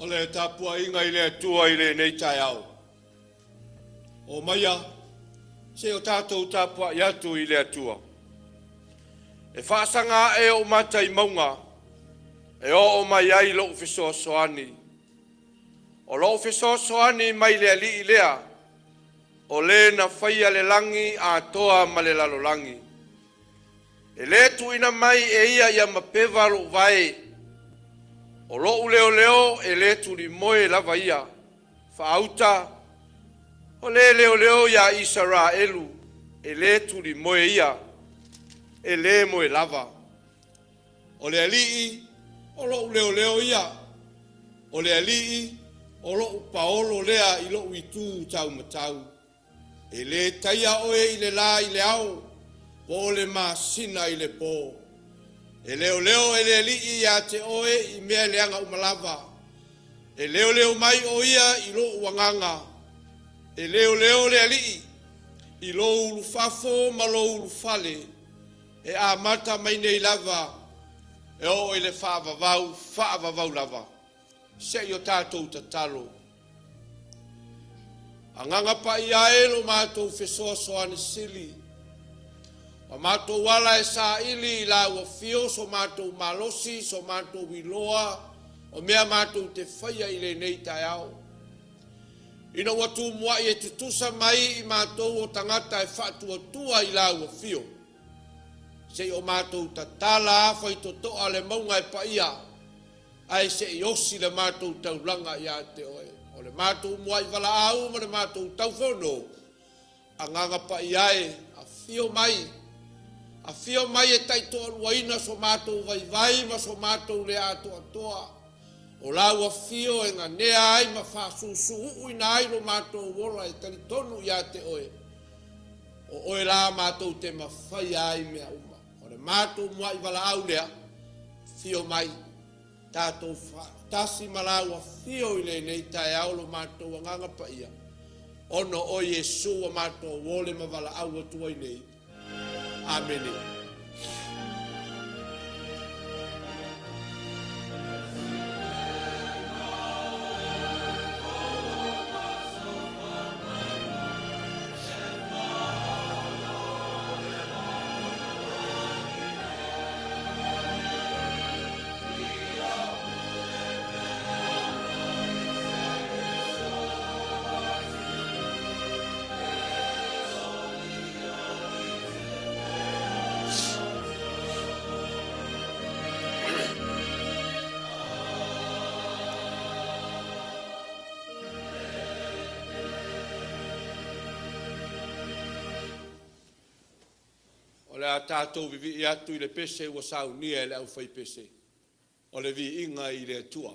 le tapua inga i le tua i le nei tai au. O maia, se o tātou tapua i atu i le atua. E whaasanga e o mata i maunga, e o mai ai lo fiso soani. O lo fiso soani mai le ali i lea, o le na whaia le langi a toa ma le lalo langi. E le tu ina mai e ia mapeva lo vai. O lo leo leo e le tu li moe lava ia. Whaauta. O le leo ia Israelu. E le tu li moe ia. E le moe lava. O le alii. O lo leo ia. O le alii. O lo paolo lea i lo itu tau matau. E le taia oe i le la i le au. Po le masina i le po. E leo e le li ia te oe i mea leanga umalava. E leo mai o ia i lo uanganga. E leo le li i lo ulufafo ma lo ulufale. E a mata mai nei lava. E o le whaavavau lava. Se i o tātou tatalo. Anganga pa ia e lo mātou fesoa soane sili. O mātou wala e sa ili i la ua fio, so mātou malosi, so mātou wiloa, o mea mātou te whaia i le nei tai au. Ina ua tu mua i e tutusa mai i mātou o tangata e whaatua tua i la ua fio. Se o mātou ta tala awha i to toa le maunga e paia, ai se i osi le mātou taulanga i a te oe. O le mātou mua i wala au, ma le mātou tauwhono, a nganga paia e a fio mai, a fio mai e taito aluaina so mātou vai ma so mātou le atoa. O lau a fio e ngā nea ai ma whāsusu ui na ai lo mātou wola e taritonu i a te oe. O oe la mātou te mawhai ai mea uma. O le mātou mua i wala au lea, fio mai, tātou tasi malau a fio i le nei tae au lo mātou anganga pa ia. Ono o Yesu a mātou wole ma wala au atua i nei. Amen. O le a tātou vivi i atu i le pese ua saunia e le au whai pese. O le vi inga i le tua.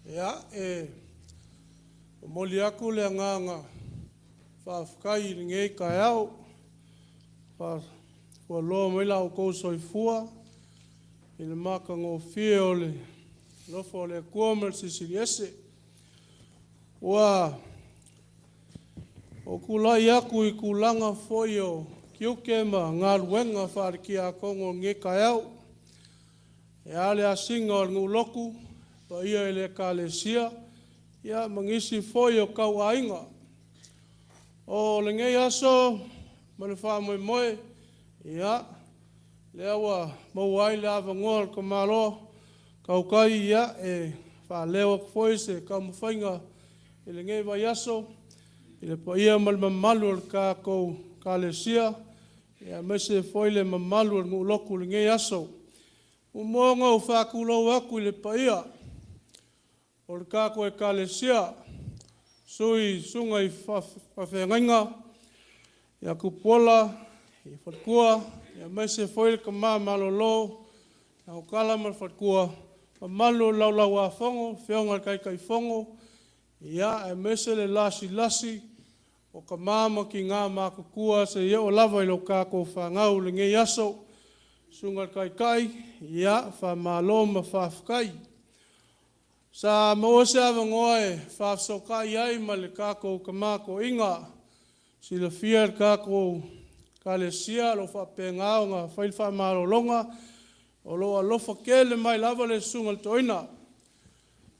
Ia moli aku le nganga whawhakai ni ngei kai au. Wha loa mai lau kou soifua. I le maka ngō whie o le lofo o le kua mal sisiri ese. Ua o kulai aku I kulanga foi o kiukema ngā ruenga whariki a kongo ngei kai au. E ale a singa o ngu loku, pa ia ele ka le sia, ia mangisi foi o kau ainga. O le ngei aso, male wha moe moe, ia, le awa mauai le awa ngoa ka malo, kau kai ia e wha leo foi se ka mwhainga i le ngei vai aso, i le pa ia mal mamalu al ka kou ka le sia, ia mese foi le mamalu al ngu loku le ngei aso. Umonga o whakulau aku I le paia, o le kako e kalesia, sui sunga I whawhengainga, ia kupola, I whatkua, ia mese foile ka maa malolo, ia o kalama whatkua, malo lau a whongo, whionga kai whongo, ia e mese le lasi, o ka māma ki ngā mākukua, se ia o lava I lo kako whangau le ngei aso, sunga kai, ia, wha malo ma whawhakai. Sa maose awa ngoe, whawsokai ai ma le kako ka mako inga, si le fia le kako ka le sia, lo whapengao ngā whailwha malo longa, o loa lofa kele mai lava le sunga le toina.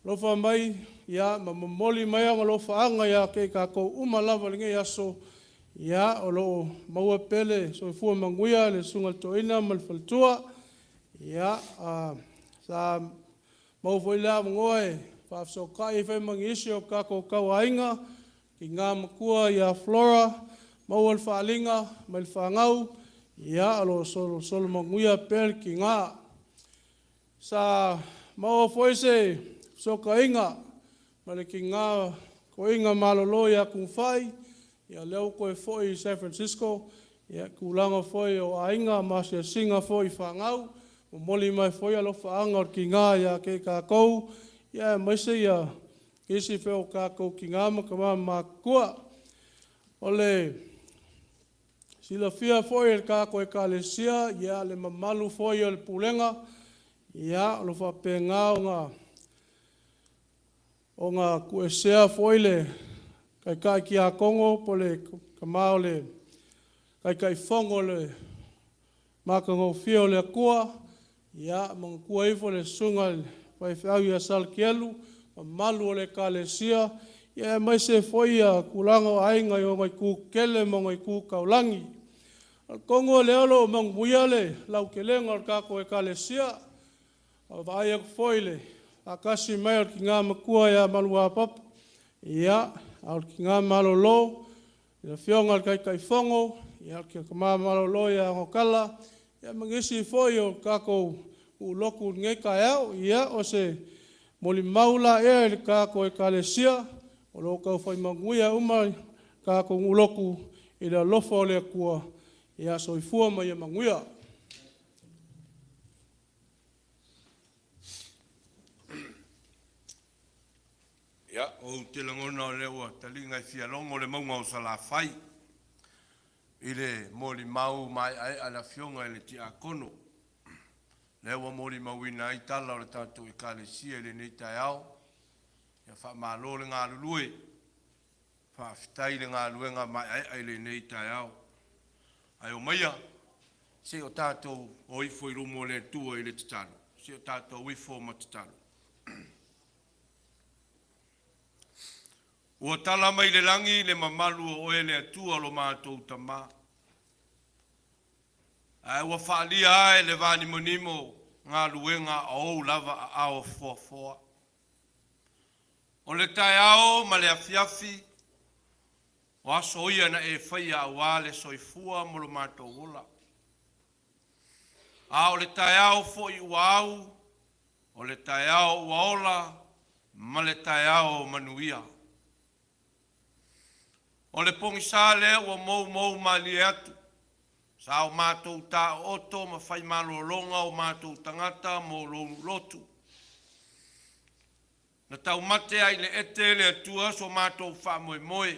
Lofa mai, ia, ma mamoli mai anga lofa anga ia ke kako uma lava le ngai aso, ia, o loo maua pele, so fua manguia le sunga le toina ma le faltua, ia, sa mau foi la ngoe, whafsokai whai mangisi o kako kauainga, ki ngā makua ia flora, mau al whaalinga, mai whangau, ia, alo solo manguia pele ki ngā. Sa mau foi se sokainga, male ki ngā koinga malolo ia kung whai, ia leo koe foi San Francisco, ia kulanga foi o ainga, masia singa foi whangau, o moli mai foi alofa anga o ki ngā ia ke kākou, ia maise ia kisi wheo kākou ki ngā maka makua. Ole, sila fia foi el kākou e kālesia, ia le mamalu foi o le pulenga, ia alofa pengao o ngā kuesea foi le kai ki a Kongo, po le kamao le kai whongo le maka ngō whio le kua, ia mga kua ifo le sunga pai whiau ia salkielu, malu o le kālesia, ia mai se foi a kulanga o ainga I o ngai kū kele mo ngai kū kaulangi. Al Kongo le alo mga buia le lau kelenga o kako e kālesia, a vai ak foi le, a kasi mai o ki ngā makua ia malua papa, ia, al ki ngā malolo, ia whionga al kai whongo, ia ki ngā malolo ia ngokala, ia mangisi foi o kako u loku ngai kai au, ia o se moli maula le kako e kālesia, o lo kau whai manguia umai kako u loku I le lofa o le kua, ia soifua mai manguia. Ia, o te langona o lewa, talinga I fia longo le maunga o sala whai. I le moli mau mai ai ala fionga I le ti a kono. Lewa moli mau ina I tala o le tātou I kālesia I le nei tai au. Ia wha malo le ngā lulue. Wha fitai le ngā luenga mai ai le nei tai au. Ai o maia, se o tātou o ifo I rumo le tua I le tatalo. Se o tātou o ifo ma tatalo. Ua tala mai le langi le mamalu o ele atua lo mātou tama. Ai ua whaalia ai le vani monimo ngā luenga au lava a ao foa. O le tai ao ma le afiafi, o aso ia na e whaia awa le soifua mo lo mātou ola. A o le tai ao fo I ua au, o le tai ao ua ola, ma le tai ao manuia. O le pongisā lea ua mou mali atu. Sa o mātou tā oto ma whai malolonga o mātou tangata mo lotu. Na tau mate ai le ete le atua so mātou wha moe moe.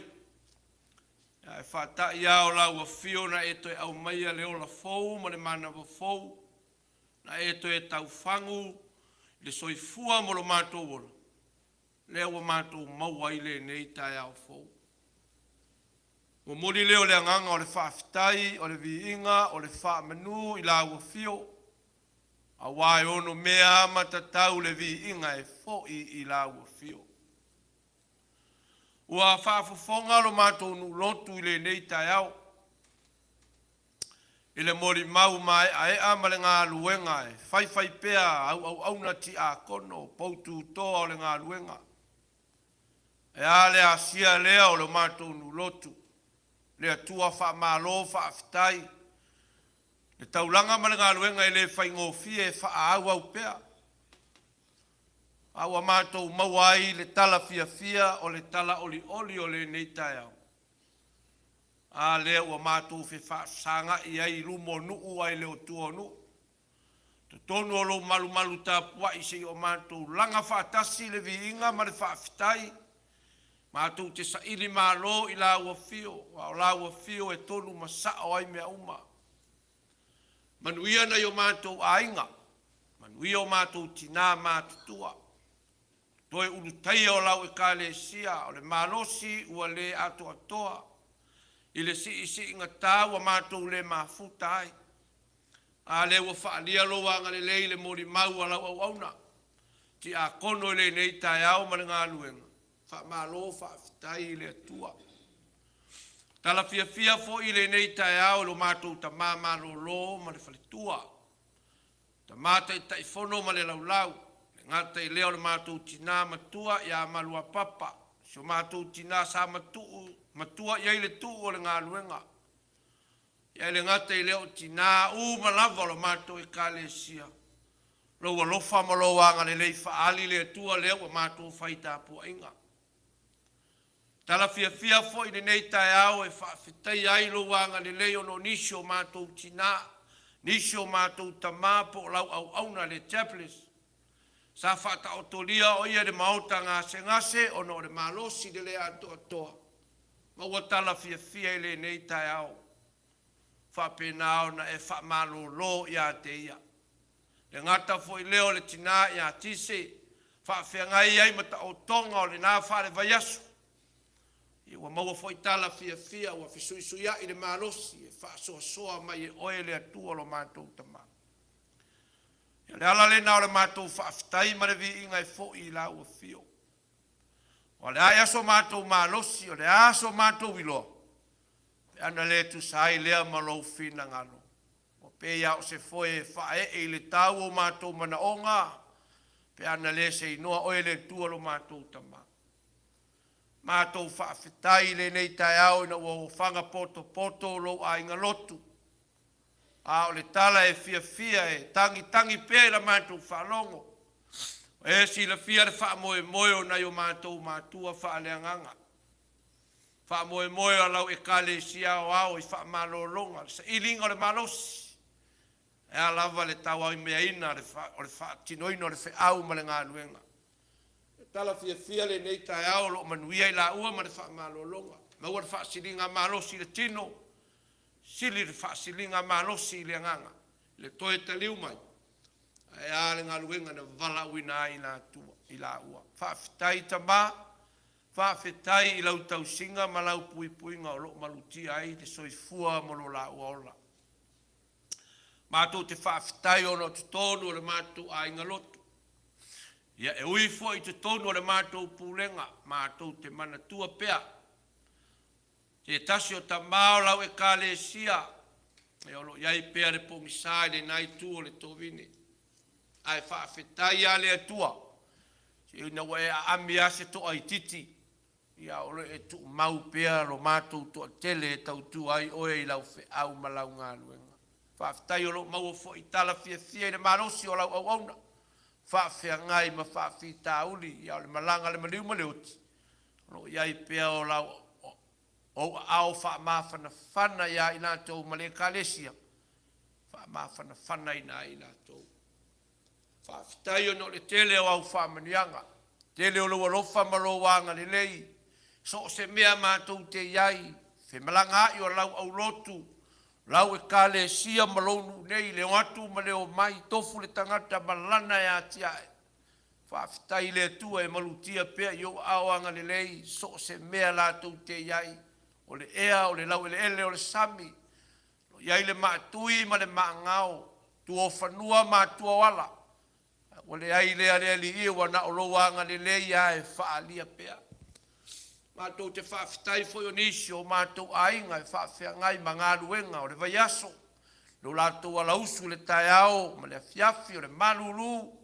E whata ia o lau a fio na e toi au maia le ola fou, ma le mana wa fou. Na e toi e tau whangu, le soifua mo lo mātou ola. Lea wa mātou maua i le nei tai au fou. Mo mori leo le anganga o le whaafitai, o le viinga, o le whaamanu i lau a fio. A wai ono mea matatau le viinga e fo i lau a fio. Ua whaafafonga lo mātou nu lotu i le nei tai au. I le mori mau mai a e amale ngā luenga e whai pea au na ti a kono poutu toa o le ngā luenga. E ale a sia lea o le mātou nu lotu. Le atua wha malo wha afitai. Le taulanga male ngā luenga i le whai ngofie e wha au pea. Awa mātou mauai le tala fia o le tala oli o le nei tai au. A lea ua mātou whi whaasanga i ai lumo nuu ai leo tua nuu. Te tonu o lo malu tā pua i se o mātou langa whaatasi le viinga ma le whaafitai. Mātou te saili mālo i la ua fio. O la ua fio e tonu masao ai mea uma. Manuia na i o mātou ainga. Manuia o mātou tina mātutua. Toi ulutai o lau e ka le sia, o le malosi ua le ato atoa. I le si inga tā ua mātou le mafuta ai. A le ua whaalia lo wanga le lei le mori mau a lau au auna. Ti a kono le nei tai au ma le ngā luenga. Wha malo whaafitai le atua. Tala fia fo i le nei tai au lo mātou ta māma lo ma le whaletua. Ta mātai taifono ma le lau. Ngata i leo le mātou tina matua i a malua papa. So mātou tina sa matua i le tu o le ngā luenga. I le ngata i leo tina malava lo mātou i ka le sia. Lo wa lofa ma lo wanga le lei faali le tua leo wa mātou whaita pua inga. Tala fia fo i le nei tai au e whaafitai ai lo wanga le lei ono nisio mātou tina. Nisio mātou tamapo lau au auna le tablets. Sa whata o tolia o ia de maota ngase o no de malosi de le atoa. Ma ua tala fia le nei tai au. Whapenao na e whamalo lo ia te ia. Le ngata fo i leo le tina ia tise. Whawhengai ai mata o tonga o le nā whare vaiasu. I ua maua fo i tala fia ua fisuisuia i le malosi. E whaasoa mai e oe le atua lo mātou tamā. Le ala le nao le mātou whaafitai ma le vi inga e fo i la ua fio. O le ai aso mātou malosi, o le aso mātou iloa. Pe ana le tu sai lea malou fina ngalo. O pe ia o se foe whae e le tau o mātou mana onga. Pe ana le se inoa oe le tua lo mātou tama. Mātou whaafitai le nei tai au ina ua whanga poto lo a inga lotu. A o le tala e fia e tangi pēra mātou whalongo. E si la fia le wha moe o na yo mātou mātua wha aleanganga. Wha moe o lau e kale sia o au i wha malolonga. Sa ilinga o le malosi. E a lava le tawa i mea ina o le wha tinoino le wha au ma le ngā nuenga. Tala fia le nei tai au lo manuia i la ua ma le wha malolonga. Ma ua le wha silinga malosi le tino. Sili le whaasilinga malosi le nganga. Le toe te liu mai. E a le ngā luenga na vala uina i la ua. Whaafitai ta mā. Whaafetai i lau tau singa ma lau puipuinga o lo maluti ai te soifua mo lo la ua ola. Mātou te whaafetai ono te tonu o le mātou a inga lotu. Ia e uifo i te tonu o le mātou pūlenga. Mātou te manatua pea. Te tasi o ta mao lau e ka le sia. E olo iai pea le pongisai le nai tu o le tovini. Ai whaafetai a le atua. Se ina wa e a ami ase to ai titi. Ia olo e tu mau pea lo mātou to tele e tau tu ai oe i lau fe au ma lau ngā luenga. Whaafetai olo mau fo i tala fia i le marosi o lau au auna. Whaafea ngai ma whaafita uli. Ia le malanga le maliu maleuti. Olo iai pea o lau o au wha mawhana ia i nā tau male kalesia. Wha mawhana i nā i nā tau. Wha fitai ono le tele o au wha manianga. Te leo lo alofa ma lo wanga le lei. So se mea mātou te iai. Fe malanga i o lau au lotu. Lau e kale sia ma lo nu nei leo atu ma leo mai tofu le tangata malana e atiae. Whaafitai le tua e malutia pea i o awanga le lei. So se mea lātou te iai. O le ea, o le lau ele, o le sami. Iai le maatui ma le maangao. Tu o whanua mātua wala. O le ai lea lea li ia wana o lo wanga le leia e whaalia pea. Mātou te whaafitai foi o nisi o mātou ainga e whaafea ngai ma ngā luenga o le vaiaso. Lo lātou ala usu le tai ao, ma le afiafi o le malulu.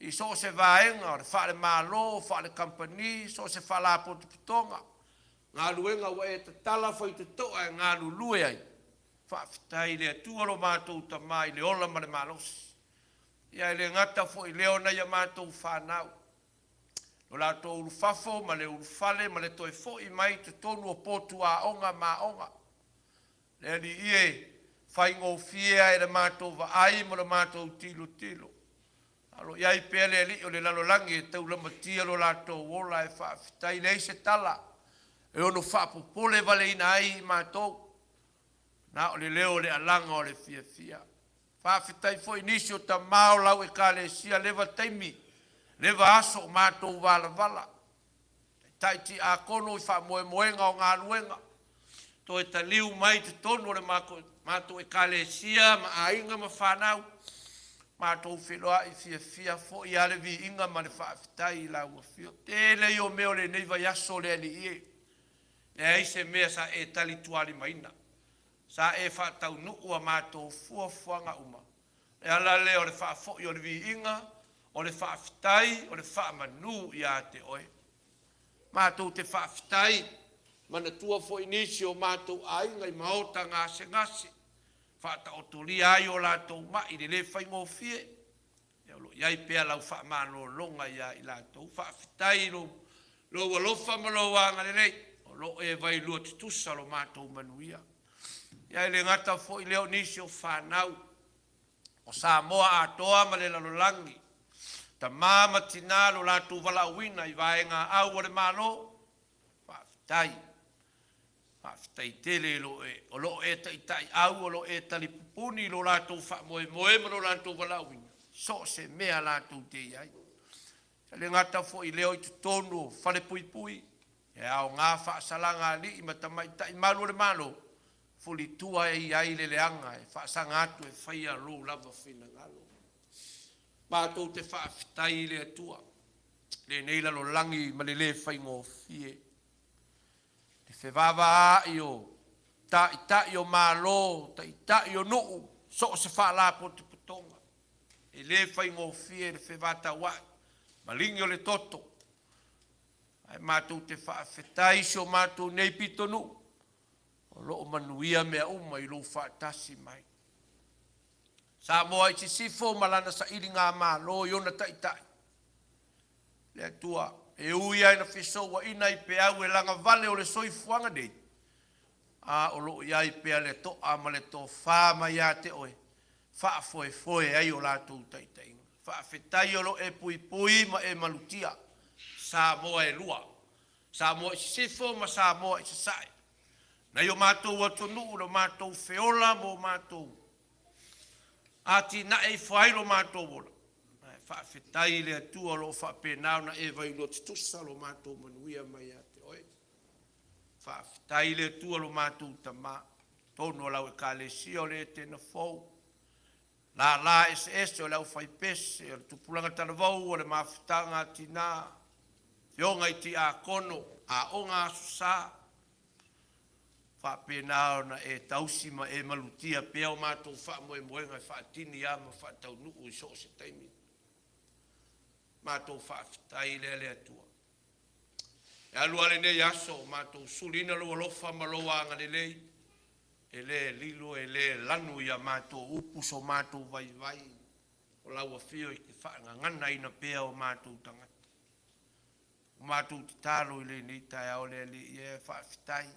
I so se vaenga o le wha le malo, wha le company, so se wha la potu putonga. Ngā luenga wa e te tala foi te toa e ngā lulue ai. Whaafitai le tuaro mātou tamai le ola ma le malosi. Ia le ngata fo i leo na ia mātou whanau. O lātou ulufafo, ma le ulufale, ma le toi fo i mai te tonu o potu a onga ma onga. Le li ie, whai ngō fia e le mātou wa ai ma le mātou tilo tilo. Alo iai pele li o le lalolangi e tau lama tia lo lātou wola e whaafitai le se tala. E ono whaapopole vale ina ai mātou. Na o le leo le alanga o le fia fia. Whaafitai fo inisio ta mao lau e kale sia lewa taimi, lewa aso o mātou wala wala. Taiti a kono i wha moe moenga o ngā luenga. To e ta liu mai te tonu o le mātou e kale sia, ma a inga ma whanau. Mātou whiloa i fia fia fo i ale vi inga ma le whaafitai i lau a fio. Tele i o meo le neiva yaso le ali ie. E aise mea sa e tali tuali maina. Sa e whaatau nuu a mātou fuafuanga uma. E ala le o le whaafoi o le vi inga, o le whaafitai, o le whaamanu i a te oe. Mātou te whaafitai, mana tua fo inisi o mātou ainga i maota ngase ngase. Whaata o tuli ai o lātou mai, le whai ngō fie. Iai pēa lau whaamano longa ia i lātou. Whaafitai lo alofa ma lo wanga le lei. O lo e vai lua tutusa lo mātou manuia. Ia le ngata fo i leo nisi o whanau. O Samoa atoa ma le lalolangi. Ta māma tina lo lātou wala uina i vaenga au o le malo. Whaafitai. Whaafitai tele lo e. O lo e tai au o lo e tali pupuni lo lātou whaamoe moe ma lo lātou wala uina. So se mea lātou te iai. Ia le ngata fo i leo i tutonu whale pui pui. E au ngā whaasalanga li i matamai tai malu le malo. Fuli tua e iai le leanga e whaasanga atu e whaia lo lava whina ngalo. Mātou te whaafitai le atua. Le neila lo langi ma le whai ngō fie. Te whewava a i o ta i o mālo, ta i o nuu, so se whaala po te putonga. E le whai ngō fie le whewata wai, malingi o le toto. Ai mātou te whaafitai si o mātou nei pito nuu. O loo manuia mea uma i loo whaatasi mai. Sa moa i sifo malana sa ili ngā mālo i ona taitai. Le atua, e uia ina whiso wa ina i pe au e langa vale o le soifuanga nei. A o loo ia i pe le toa ma le to whāma ia te oe. Whaafoe ai o lātou taitai. Whaafetai o lo e pui pui ma e malutia. Sa moa e lua. Sa moa i sifo ma sa moa i sasai. Na yo mātou atonu, lo mātou feola mo mātou. Ati na e whai lo mātou wola. Whaafetai le atua lo whaapenao na e vai lo tutusa lo mātou manuia mai a te oe. Whaafetai le atua lo mātou tama. Tono lau e kālesia o le tena fau. La es o lau whai pese, o le tupulanga tana vau, o le mawhitanga tina. Fionga i ti a kono, a onga asusa. Whaapenao na e tausima e malutia pea o mātou whaamoe moenga e whaatini a ma whaatau nuu i so se taimi. Mātou whaafitai le atua. E alua le nei aso mātou sulina lo alofa ma lo anga le lei. E le lilo e le lanu ia mātou upuso mātou vai vai. O laua fio i te whaanga ngana ina pea o mātou tangata. O mātou te talo i le ni tai ao le li e whaafitai.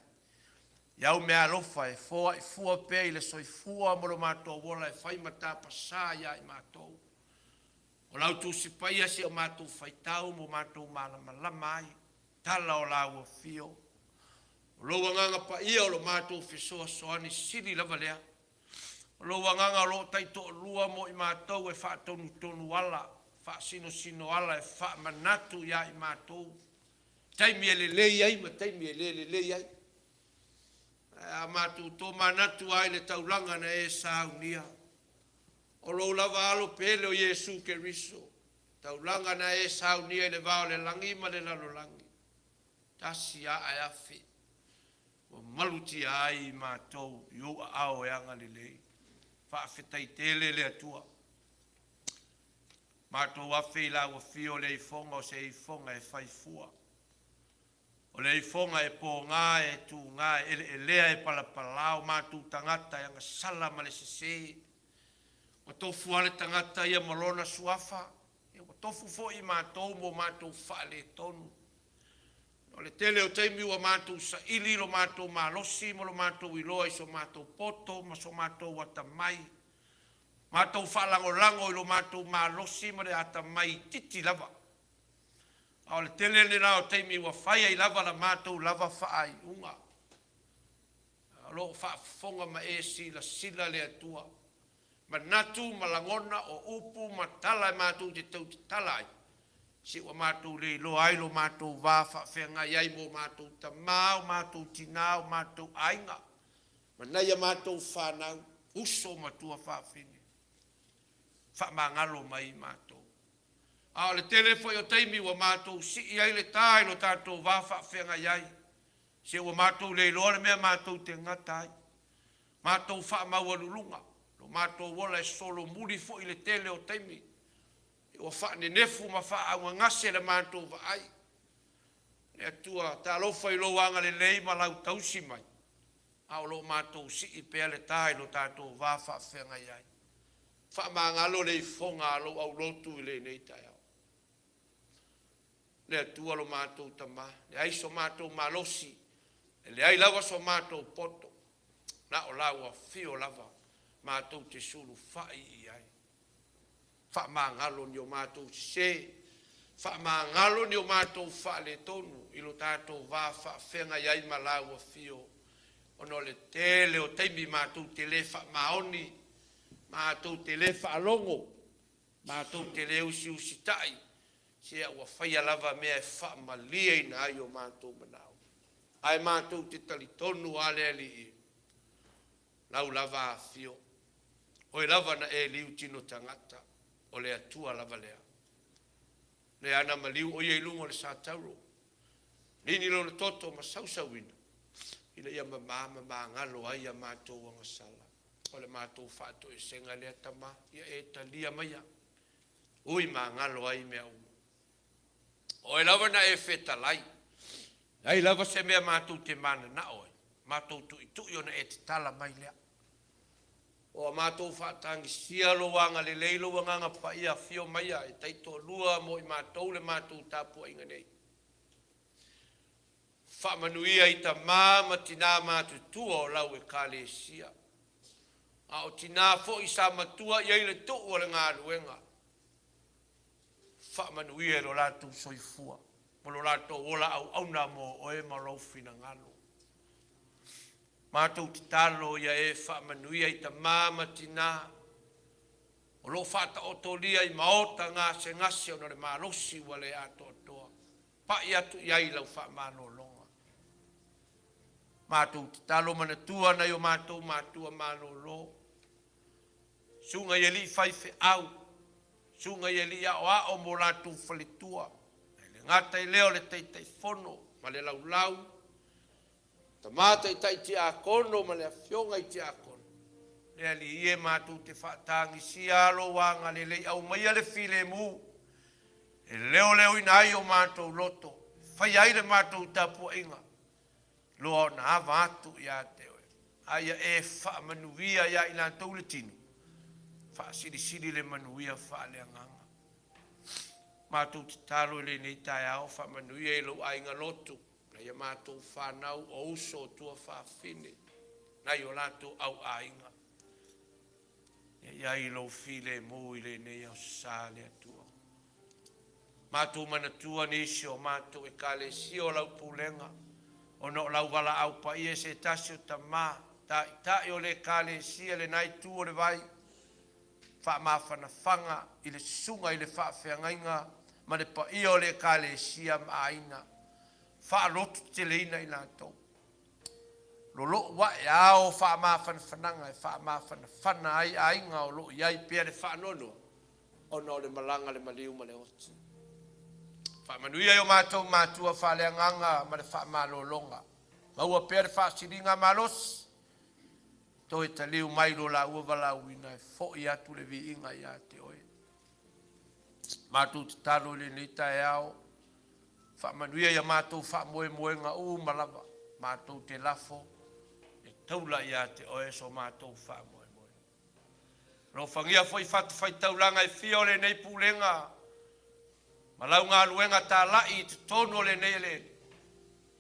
Iau mea alofa e fua pea i le soifua moro mātou wola e whai mata pasā ia i mātou. O lau tu sipaia si o mātou whaitau mo mātou malama ai. Tala o lau o fio. O lo wanganga pa ia o lo mātou whesoa soani siri lava lea. O lo wanganga o lo taito lua mo i mātou e whaatonu tonu ala. Wha sino ala e wha manatu ia i mātou. Taimi e lei ai ma taimi e lei ai. A mātou tō manatu ai le taulanga na e saunia. O lo lava alo pele o Yesu Keriso. Taulanga na e saunia le vao le langi ma le lalo langi. Tasi a ai afi. O maluti ai mātou i o ao e anga le lei. Whaafetai tele le atua. Mātou afi la o fio le ifonga o se ifonga e whaifua. O le ifonga e pō ngā e tū ngā e lea e palapalao mātou tangata e anga sala ma le sese. O tofu ale tangata ia malona suafa. O tofu fo i mātou mo mātou whaale tonu. O le tele o teimi ua mātou sa ili lo mātou malosi mo lo mātou iloa i so mātou poto ma so mātou atamai. Mātou whalango i lo mātou malosi ma le atamai titi lava. O le tele le nao teimi ua whaia i lava la mātou lava whaai unga. O lo whaafonga ma e sila le atua. Ma natu malangona o upu ma tala e mātou te tau te tala ai. Si ua mātou le lo ai lo mātou wāwha whenga iai mo mātou tamau, mātou tinau, mātou ainga. Ma naia mātou whanau, uso matua whawhine. Whamangalo mai mātou. A le telefoi o teimi ua mātou si iai le tāi lo tātou wāwha whenga iai. Si ua mātou le lo le mea mātou te ngatai. Mātou whamau alulunga. Lo mātou wola e solo muri fo i le tele o teimi. O whaane nefu ma wha aunga ngase le mātou wa ai. E atua, tā lofa i lo wanga le lei ma lau tausi mai. Ao lo mātou si i pēr le tāi lo tātou wāwha whenga iai. Wha māngalo le i whonga alo au lotu i le nei tai au. Le atua lo mātou tama. Le ai so mātou malosi. Le ai lawa so mātou poto. Na o lawa fio lava. Mātou te suru whai i ai. Wha māngalo ni o mātou se, wha māngalo ni o mātou wha le tonu, ilo tātou wā wha whenga iai malau a fio. Ono le tele o teimi mātou te le wha maoni, mātou te le wha alongo, mātou te le usi tai, se a ua whaia lava mea e wha malia ina ai o mātou manau. Ai mātou te tali tonu ale ali i. Lau lava a fio. Oi lava na e liu tino tangata. O le atua lava lea. Le ana maliu o iei lungo le sātauro. Nini lo le toto ma sausawina. Ina ia ma ngalo ai a mātou anga sala. O le mātou whātou e senga lea tama. Ia e talia maia. Ui ma ngalo ai mea uma. O e lava na e whetalai. Ai lava se mea mātou te mana na oi. Mātou tui ona e te tala mai lea. O mātou whātangi sia lo wanga le leilo wanganga pa ia fio maia e taito lua mo i mātou le mātou tāpua inga nei. Whamanuia i ta māma tina mātou tua o lau e kāle sia. A o tina fo i sa matua i eile to o le ngā ruenga. Whamanuia lo lātou soifua. Mo lo lātou ola au auna mo o e marauwhina ngalo. Mātou te talo ia e whaamanuia i ta māma tina. O lo whata o tolia i maota ngā se ngase o nore mālosi wale ato atoa. Pa i atu i ai lau whaamano longa. Mātou te talo manatua na o mātou mātua mano lo. Sunga i li whaife au. Sunga i li a o mo lātou whaletua. Ngata i leo le teitei whono, ma le lau lau. Ta mata i tai te a kono, ma le a fionga i te a kono. Le ali ie mātou te whaatangi si alo wanga le lei au mai ale file mu. E leo inai o mātou loto. Whai aile mātou tapua inga. Loa na hawa atu i a te oe. Aia e wha manuia ia i lātou le tinu. Wha siri le manuia wha le anganga. Mātou te talo le nei tai au wha manuia i lo ainga lotu. Na ia mātou whanau o uso tua whawhine. Na i o lātou au ainga. Ia i lo file mo i le nei o sa le atua. Mātou manatua nisi o mātou e kale si o lau pulenga. O no lau wala au pa ia se tasi o ta mā. Ta o le kale si le nai tu o le vai. Wha mawhana whanga i le sunga i le wha whiangainga. Ma le pa ia o le kale si am aina. Wha lotu te leina i nātou. Lo wa e ao wha mawhana whananga e wha mawhana whana ai ainga o lo iai pia le wha nono. O no le malanga le maliu ma le oti. Wha manuia o mātou mātua wha le anganga ma le wha malolonga. Maua pia le wha siringa malos. To e taliu mai lo la ua wala uina e fo i atu le vi inga i ate oe. Mātou te talo le neita e ao. Wha manuia ia mātou wha moe moenga malava. Mātou te lafo. Taula ia te oe so mātou wha moe moe. Ro whangia foi whatu whai taulanga e fio le nei pulenga. Malau ngā luenga tā lai te tono le nei le.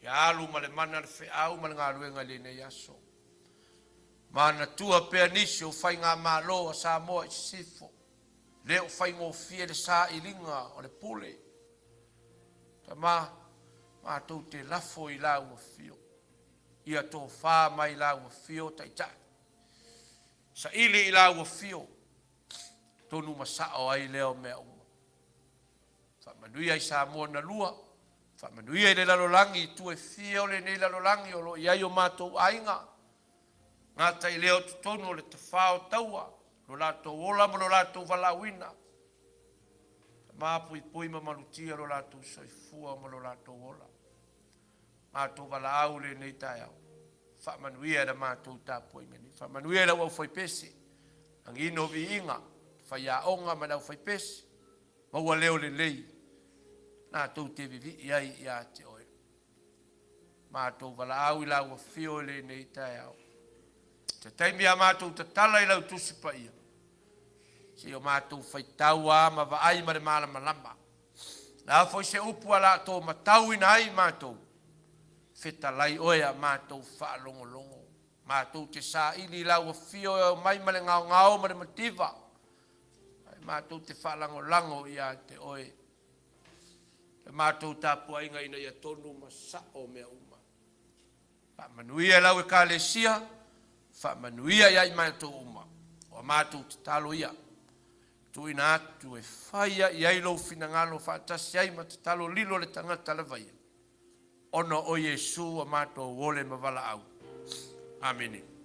Ia alu ma le mana le whi au ma le ngā luenga le nei aso. Mana tua pia nisi o whai ngā mālo a sā moa i sifo. Leo whai ngō fie le sā i linga o le pule. Ta mātou te lafo i lau o fio. Ia tō whā mai la ua whio taitai. Sa ili i la ua whio. Tonu masao ai leo mea uma. Whamanuia i sa mua na lua. Whamanuia i le lalolangi. Tu e whio le nei lalolangi o lo iai o mātou ainga. Ngā tai leo tu tonu le te whao taua. Lo lātou ola ma lo lātou walawina. Māpui pui ma malutia lo lātou soifua ma lo lātou ola. Mātou wala au le nei tai au. Whamanuia da mātou tāpua ingani. Whamanuia da wau whai pesi. Ang ino vi inga. Whai a onga ma dau whai pesi. Maua leo le lei. Nā tau te vivi iai i a te oe. Mātou wala au i lau a whio le nei tai au. Te taimi a mātou ta tala i lau tusipa ia. Si o mātou whai tau a ma wa ai ma re māla malama. Nā whai se upu ala tō matau ina ai mātou. Feta lai oea mātou wha longo longo. Mātou te sā ili lau a whio mai male ngao ngao mare mativa. Mātou te wha lango lango i a te oe. Mātou tāpua inga ina ia tonu masao mea uma. Whamanuia lau e ka le sia. Whamanuia ia i mātou uma. O mātou te talo ia. Tu ina atu e whaia i ailo finangalo whaatasi ai ma te talo lilo le tangata le vaia. Ono o Yesu a mātou wole mawala au. Amene.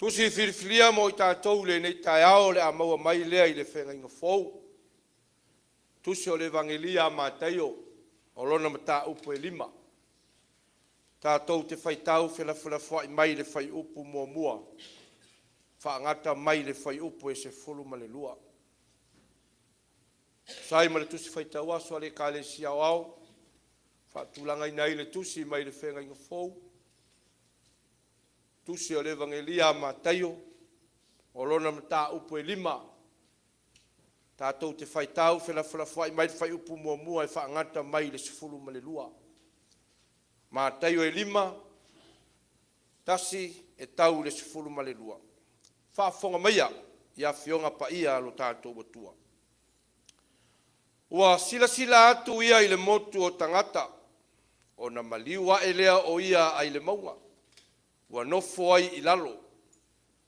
Tusi filifilia mo i tātou le nei tai ao le a maua mai lea i le whenga inga fōu. Tusi o le evangelia a mātaio o lona mata upu e 5. Tātou te whaitau whila whai mai le whai upu mua mua. Whaangata mai le whai upu e se fulu ma le lua. Sai ma le tusi whaitau aso le ka le siau au. Whaatulanga i nei le tusi mai le whenga inga fōu. Tusi o le evangelia ma taio, o lona mata upu e 5. Tātou te whaitau whila whai mai le whai upu mua mua e whaangata mai le sifulu ma le lua. Ma taio e 5, tasi e tau le sifulu ma le lua. Whaafonga maia, ia fionga pa ia alo tātou watua. Ua sila atu ia i le motu o tangata, o na maliwa e lea o ia ai le maunga. Ua nofo ai i lalo,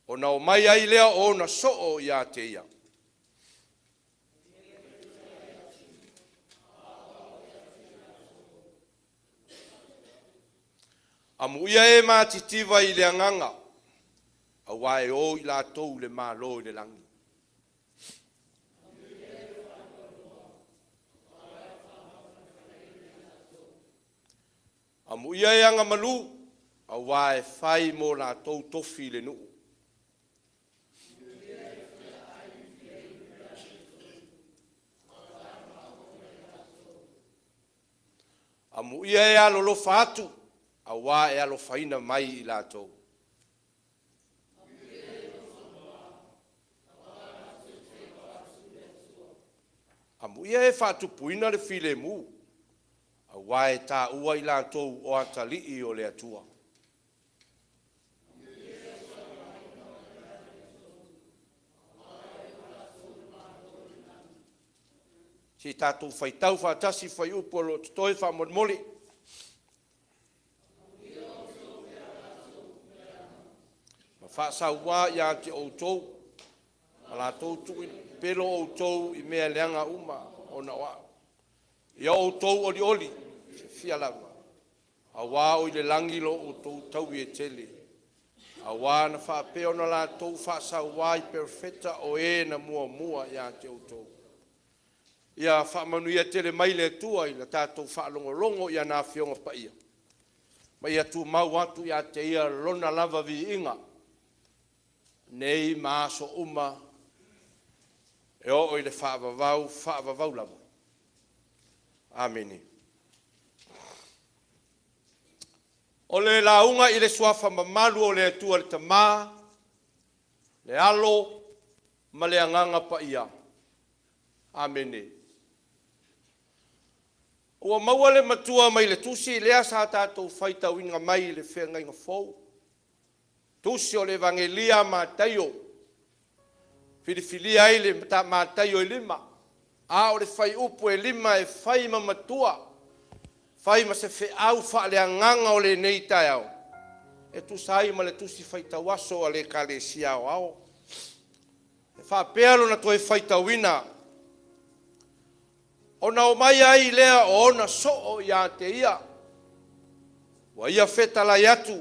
o na o mai ai lea o na soo ia te ia. Amu ia e mātitiva i le anganga, a wae o i la tou le mālo i le langi. Amu ia e anga malu, a wae whai mo la tou tofi le nuu. Amu ia e alolo fatu, a wae alo faina mai i la tou. Amu ia e fatu puina le file mu, a wae tā ua i la tou o atali o le atua. Si tātou whaitau whaatasi whai upo lo toi whamon Ma whaasau wā ia te outou, ma la tōtu i pelo outou i mea leanga uma o na wā. Ia outou oli, se fia lava. A wā o i le langi lo outou tau i e tele. A wā na whaapeo na la tōu whaasau wā i perfeta o e na mua ia te outou. Ia whaamanu ia tele mai le tua i la tātou whaalongolongo ia nā whionga pa ia. Ma ia tu mau atu ia te ia lona lava vi inga. Nei maaso uma e o i le whaavavau lava. Ameni. O le launga i le suafa mamalu o le atua le tamā, le alo, ma le anganga pa ia. Ameni. Ua maua le matua mai le tusi lea sa tātou whaitau inga mai le whenga inga fōu. Tusi o le evangelia mātaio. Filifilia ai le mātaio e 5. A o le whai upu e 5 e whai mamatua. Whai ma se whe au wha le anganga o le nei tai au. E tu sai ma le tusi whaitau aso a le ka le siao au. E wha pealo na toi whaitau ina. O na o mai ai lea o na soo ia te ia. Wa ia whetala iatu.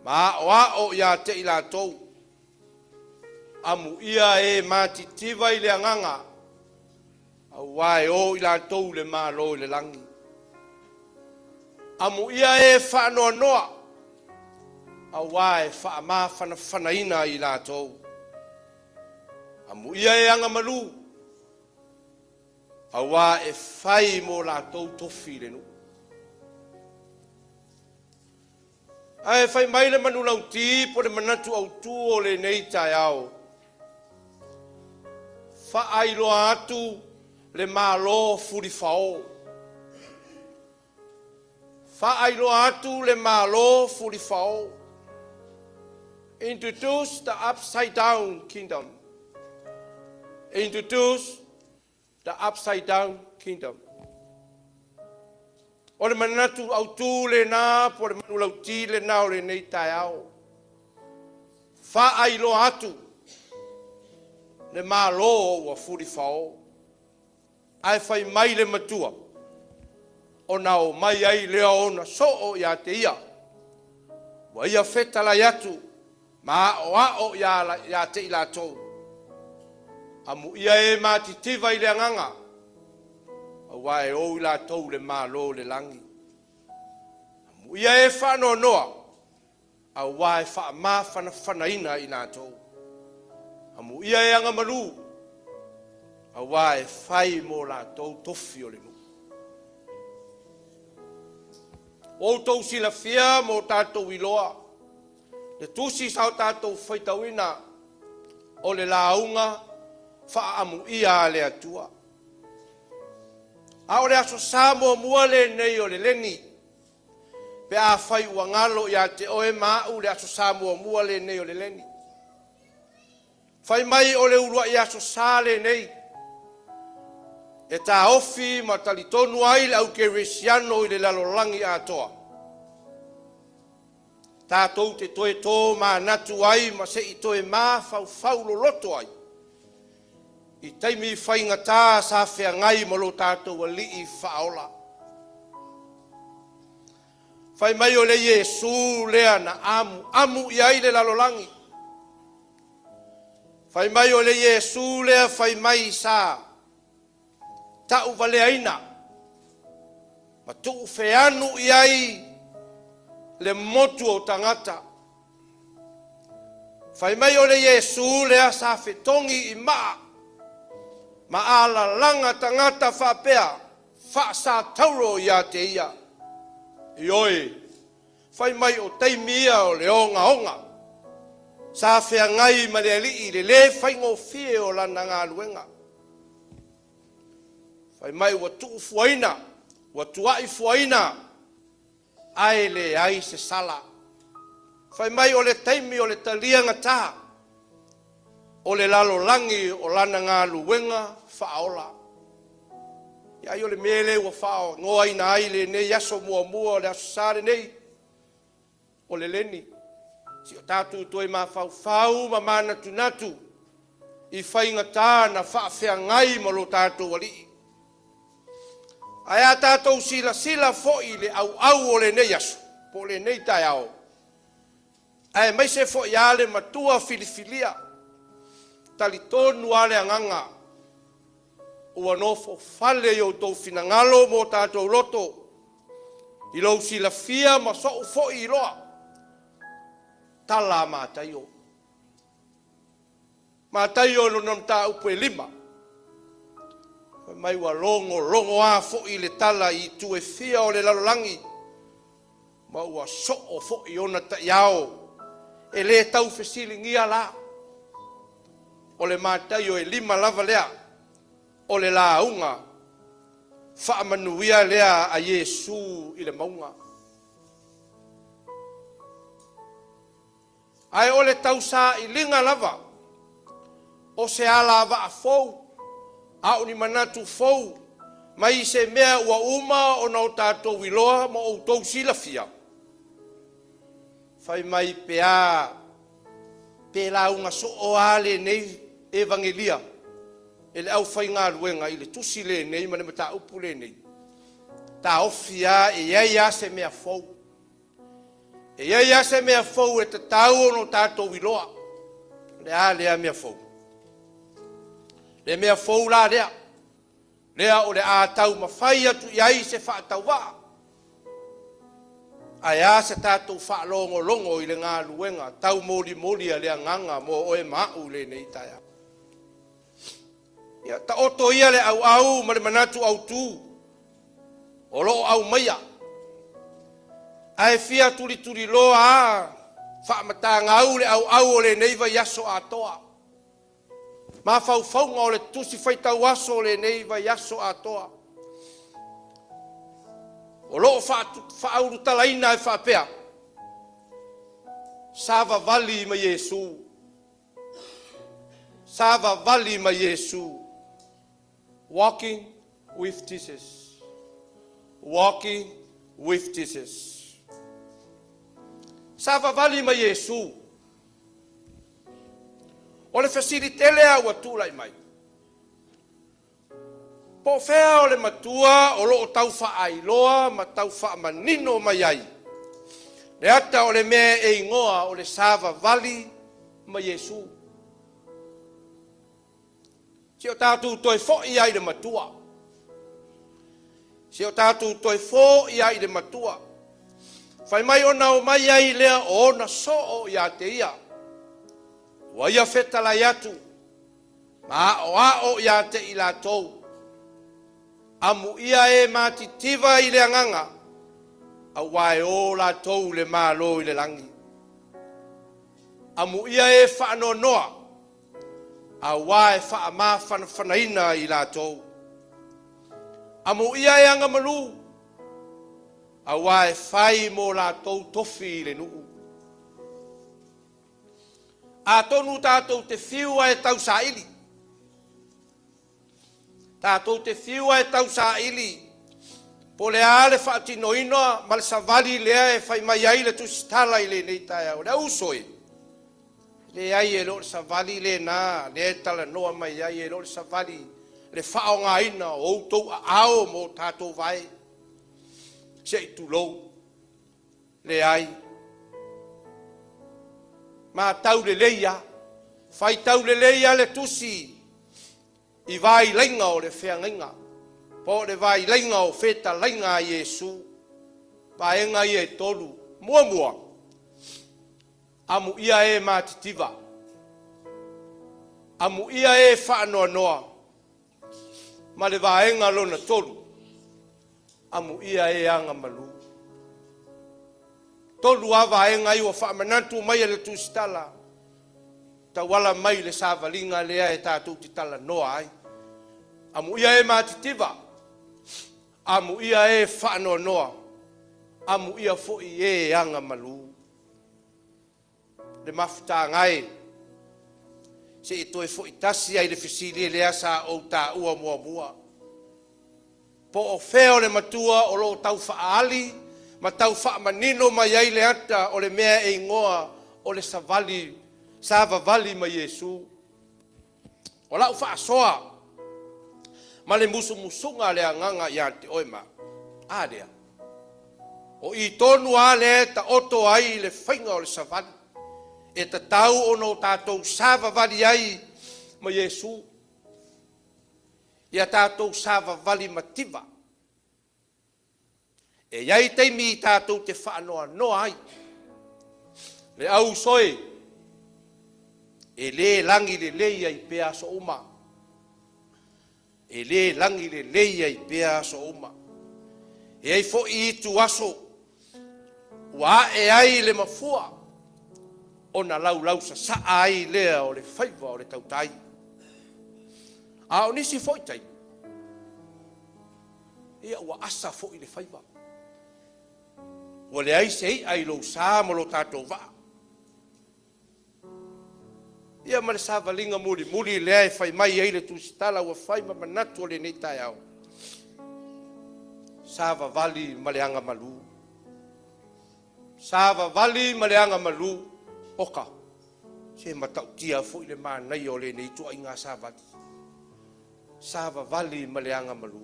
Ma o ao ia te ila tou. Amu ia e mātitiva i le anganga. A wae o ila tou le mālo i le langi. Amu ia e whaanoa noa. A wae wha whanaina i la tou. Amu ia e anga malu. A wā e whai mō la tau tofi le nu. A e whai mai le manu lau ti po le manatu au tu o le nei tai au. Wha ailo atu le mālo furi whao. Wha ailo atu le mālo furi whao. Introduce the upside down kingdom. Introduce the upside down kingdom. O le manatu au tu le nā, po le manu lau ti le nā o le nei tai au. Wha ailo atu, le mālo wa furi whao. Ai whai mai le matua, o nao mai ai lea ona so o ia te ia. Wa ia whetala atu, Ma o ya te ila tō. Amu ia e mati tiva i le anganga. Awa e o ila tō le malo le langi. Amu ia e whano noa. Awa e wha ma whanaina i nā tō. Amu ia e anga malu. Awa e whai mō la tō tofi o le mu. O tō sila fia mō tātou iloa. Le tusi sao tātou whaitauina o le launga whaamu ia le atua. A o le aso samo mua le nei o le leni. Pe a whai ua ngalo ia te oe mau le aso samo mua le nei o le leni. Whai mai o le urua i aso sa le nei. E tā ofi ma talitonu ai le au ke resiano i le lalolangi atoa. Tātou te toe tō mā natu ai ma se i toe mā fau lo loto ai. I taimi whainga tā sa whea ngai ma lo tātou a li i whaola. Whai mai o le Yesu lea na amu i ai le lalolangi. Whai mai o le Yesu lea whai mai sa tau vale aina. Ma tuu wheanu i ai le motu o tangata. Whai mai o le Yesu lea sa whetongi i maa. Ma ala langa tangata whapea. Wha sa tauro ia te ia. I oi. Whai mai o teimia o le onga. Sa whea ngai ma le alii le whaingo fie o lana ngā luenga. Whai mai ua tuu fuaina. Ua tuai fuaina. Ai le ai se sala. Whai mai o le taimi o le talianga tā. O le lalo langi o lana ngā luenga whaola. Ia o le mele ua whao. Ngoa ina ai le nei aso mua o le aso sare nei. O le leni. Si o tātou toi mā whau ma mana tunatu. I whainga tā na whaafea ngai ma lo tātou alii. Ai a tātou sila fo'i le au o le nei aso. Po le nei tai ao. Ai mai se fo'i ale matua filifilia. Tali tonu ale anganga. Ua nofo fale i o tau finangalo mo tātou loto. I lau sila fia ma so'u fo'i i loa. Tala mātai o. Mātai o no nam tā upe 5. Mai wa longo a fo'i le tala i tue fia o le lalolangi. Ma ua so'o fo'i ona ta iao. E le tau fesilingia la. O le mātai o e 5 lava lea. O le launga. Whaamanuia lea a Yesu i le maunga. Ai o le tau sa i linga lava. O se ala va a fou. Au ni manatu fou. Mai se mea ua uma o nau tātou iloa ma o tau sila fia. Whai mai pea. Pe la unga so o ale nei evangelia. Ele au whai ngā luenga i le tusi le nei ma ne mata upu le nei. Tā ofia e ia se mea fou. E ia se mea fou e te tau o no tātou iloa. Lea mea fou. Le mea fou la lea. Lea o le a tau mawhai atu i ai se whaatau waa. Ai a se tātou whaalongo i le ngā luenga. Tau moli a lea nganga mo oe mau le nei taia. Ia ta oto ia le au ma le manatu au tū. O loo au maia. Ai fia turi loa a. Whaamata ngau le au o le neiva yaso atoa. Ma fau o le tusi whaitau aso le neiva yaso atoa. O loo whaauru talaina e whaapea. Sava vali ma Yesu. Sava vali ma Yesu. Walking with Jesus. Walking with Jesus. Sava vali ma Yesu. O le fasilitele au atulai mai. Po fea o le matua o loo tau whaailoa ma tau whaamanino mai ai. Le ata o le mea e ingoa o le sava vali ma Yesu. Si o tātou toi fo i ai de matua. Si o tātou toi fo i ai de matua. Fai mai ona o mai ai lea o ona so o ia te ia. Wa ia feta la yatu. Ma o ia te i la tou. Amu ia e matitiva i le anganga. A wae o la tou le malo i le langi. Amu ia e whaano noa. A wae wha ma whanaina i la tou. Amu ia e anga malu. A wae whai mo la tou tofi i le nuu. A tonu tātou te whiua e tau sa ili. Tātou te whiua e tau sa ili. Po le ale whaatino inoa, ma le savali lea e whai mai ai le tusitala i le nei tae au. Le ausoi. Le ai e lo le savali le nā, le tala noa mai ai e lo le savali. Le whao ngā ina o outou a ao mo tātou vai. Se i tulou. Le ai. Ma tau le leia. Whai tau le leia le tusi. I vai lainga o le whiangainga. Po le vai lainga o feta lainga a Yesu. Paenga i e tolu. Mua mua. Amu ia e matitiva. Amu ia e whaanoa noa. Ma le vaenga lona tolu. Amu ia e anga malu. Tolu a vaenga i wa whaamanantu mai le tusitala. Tawala mai le savalinga lea e tātou titala noa ai. Amu ia e matitiva. Amu ia e whaanoa noa. Amu ia foi e anga malu. Le mafuta ngai. Se i toi foi tasi ai le fisili lea sa o ta ua mua mua. Po o feo le matua o lo tau whaali. Ma tau whaamanino mai ai le ata o le mea e ingoa o le savali. Sava vali ma Yesu. O lau whaasoa. Ma le musunga le anganga ia te oima. Ādea. O i tonu a le ta oto ai le whainga o le savali. E ta tau o no tātou sava vali ai ma Yesu. Ia tātou sava vali mativa. E iai teimi tātou te whaanoa noa ai. Le au soe. E le langi le leia i pea so uma. E le langi le leia i pea so uma. E ai fo i tu aso. Wa e ai le mafua. O na lau sa ai lea o le whaiva o le tautai. A o nisi fo i tai. Ia ua asa fo i le whaiva. Wa le ai sei ai lo sa mo lo tātou waa. Ia ma le savalinga muri lea e whai mai ai le tusitala ua whai ma manatu o le nei tai au. Sava vali ma le anga malu. Sava vali ma le anga malu. Oka. Se matau tia fo i le mānai o le nei tua inga savali. Sava vali ma le anga malu.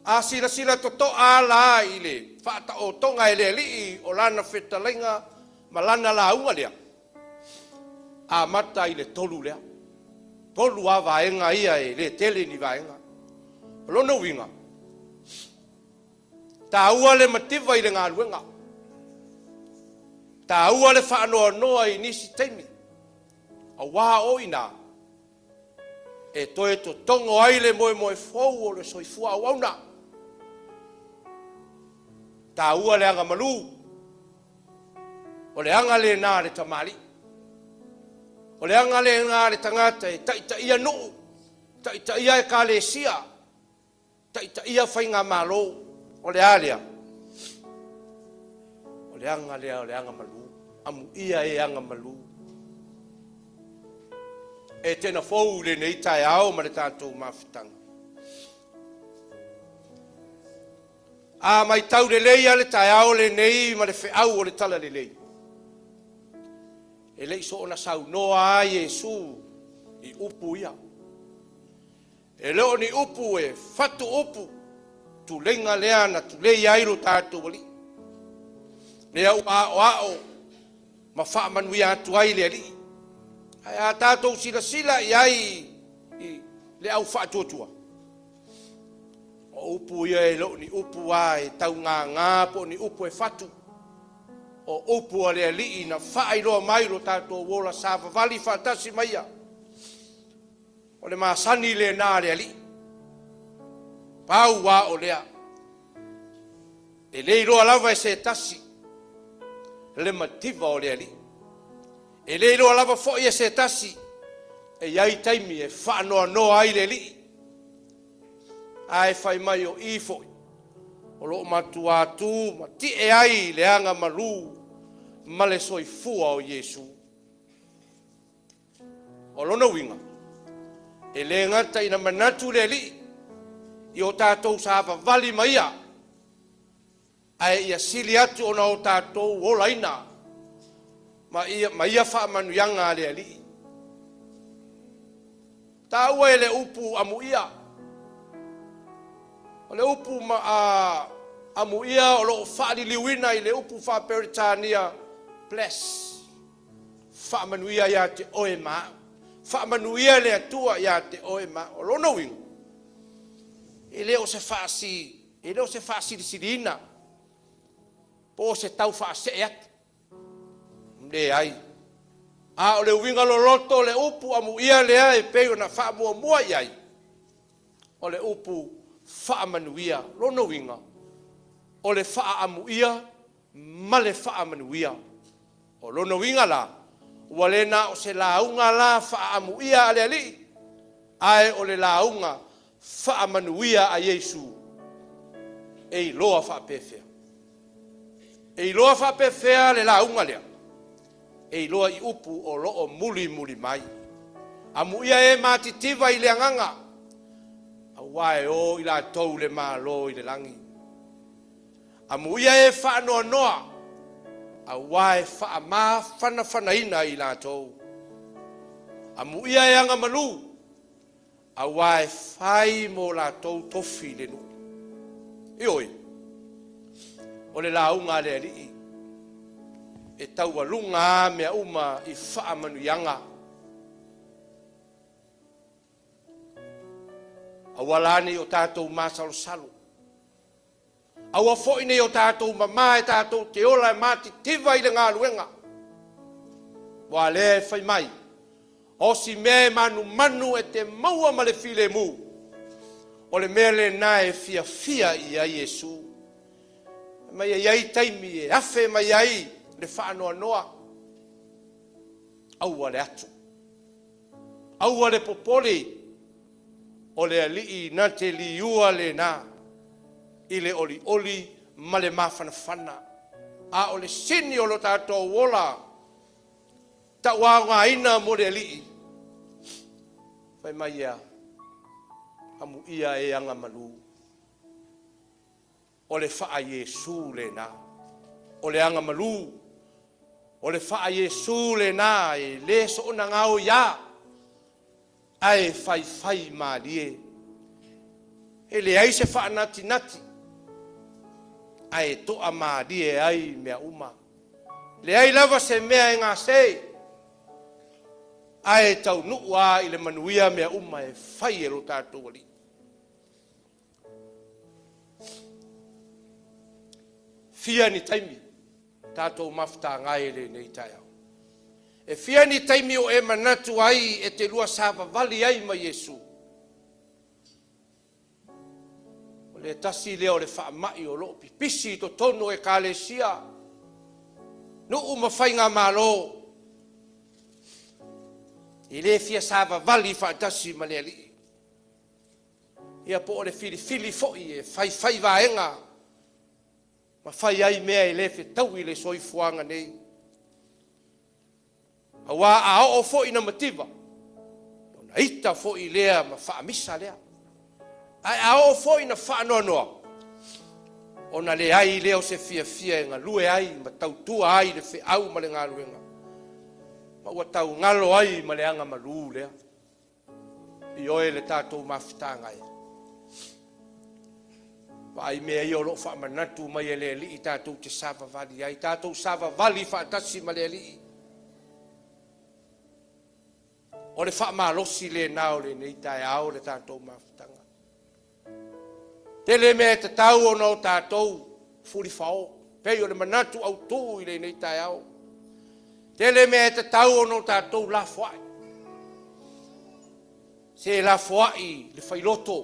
A sila toto ala i le. Whaata o tonga e le li o lana whetalenga ma lana la unga lea. A mata i le tolu lea. Tolu a vaenga ia e le tele ni vaenga. Lona winga. Ta ua le mativa i le ngā luenga. Ta ua le whaanoa noa i nisi teimi. A wā o ina. E toe to tongo ai le moe fau o le soifua au auna. Ta ua le anga malu. O le anga le nā le tamali. O le anga le ngā le tangata e taita ia nuu. Taita ia e ka le sia. Taita ia whainga malo. O le alea. O le anga lea o le anga malu. Amu ia e anga malu. E tena fau le nei tai au ma le tātou mawhitanga. A mai tau le leia le tai au le nei ma le whiau o le tala le lei. E lei so ona sau noa a Yesu i upu ia. E leo ni upu e fatu upu. Tu lenga leana tu leia iru tātou wali. Lea ua o ao. ma whaamanuia atu ai le li. Ai a tātou sila iai i le au whaatuatua. O upu ia e lo ni upu a e tau ngā po ni upu e whatu. O upu a le li na whaairoa mai lo tātou wola sa wawali whaatasi mai a. O le māsani le nā le li. Pau wā o lea. E leiroa lava e se tasi. Le mativa o le li. E leiroa lava fo e se tasi. E iai taimi e whaanoa noa ai le li. Ai fai mai o i foi. O lo matu atu, ma ti e ai le anga malu. Ma le soi fua o Yesu. O lona winga. E le ngata ina manatu le li. I o tātou sa vali mai a. Ai ia sili atu ona o tātou o laina. Ma ia wha manuyanga le li. Tā ua e le upu amu ia. O le upu amu ia o lo whaari liwina i le upu wha Peritania bless. Wha manuia ia te oe maa. Wha manuia le atua ia te oe maa. O lono wingu. E leo se whaasi di sirina. Po se tau whaase e atu. Mde ai. A o le winga lo loto le upu amu ia lea e peo na wha mua iai. O le upu wha manuia, lono winga. O le wha amu ia, ma le wha manuia. O lono winga la. Ua le na o se launga la wha amu ia ale ali. Ai o le launga wha manuia a Yesu. E loa wha pefea. E loa wha pefea le launga lea. E loa I upu o loo muli mai. Amu ia e matitiva I le anganga. A wae o I la tau le malo I le langi. Amu ia e wha noa noa. A wae wha ma whana ina I la tau. Amu ia e anga malu. A wae whai mo la tau tofi le nu. Ioi. O le launga le alii. E tau walunga mea uma I wha manuyanga. Awalani o tātou māsalo salo. Awa foine o tātou mama e tātou te ola e mati tiva I le ngā luenga. Wa le fai mai. O si me manu e te maua ma le file mu. O le mea le na e fia I a Yesu. Mai e iai taimi e afe mai ai le whaanoa noa. Aua le atu. Aua le popoli. O le alii na te liua le na. I le oli ma le mawhanawhana. A o le sini o lo tātou wola. Ta wanga ina mo le alii. Fai mai ia. Amu ia e anga malu. O le wha Yesu le na. O le anga malu. O le wha Yesu le na. E le so na ngau ia. Ai fai malie. E le ai se wha nati. Ai toa malie ai mea uma. Le ai lava se mea e ngā se. Ai tau nuua I le manuia mea uma e fai e lo tātou ali. Fia ni taimi. Tātou mafta ngai le nei tai au. E fia ni taimi o e manatu ai e te lua sāwa vali ai ma Yesu. O le tasi leo le wha mai o lo pipisi to tono e kālesia. No umawhai ngā mālo. I le fia sāwa vali wha tasi ma le ali. Ia po o le fili foi e fai vaenga. Ma fai ai mea I le fe tau I le soifuanga nei. Awa a o fo ina mativa. Na ita fo I lea ma wha misa lea. Ai a o fo ina wha noa. O na le ai leo se fia ngā lue ai ma tau tua ai le fe au ma le ngā luenga. Ma ua tau ngalo ai ma le anga ma lu lea. I oe le tātou mawhitanga e. Ai mea I o lo wha manatu mai e le li I tātou te sāwa vali ai. Tātou sāwa vali wha atasi ma le li I. o le whaamalosi le nao le nei tai au le tātou mawhitanga. Tele mea te tau o no tātou furi whao, pei o le manatu au tū i le nei tai au. Tele mea te tau o no tātou la whai. Se la whai le whailoto.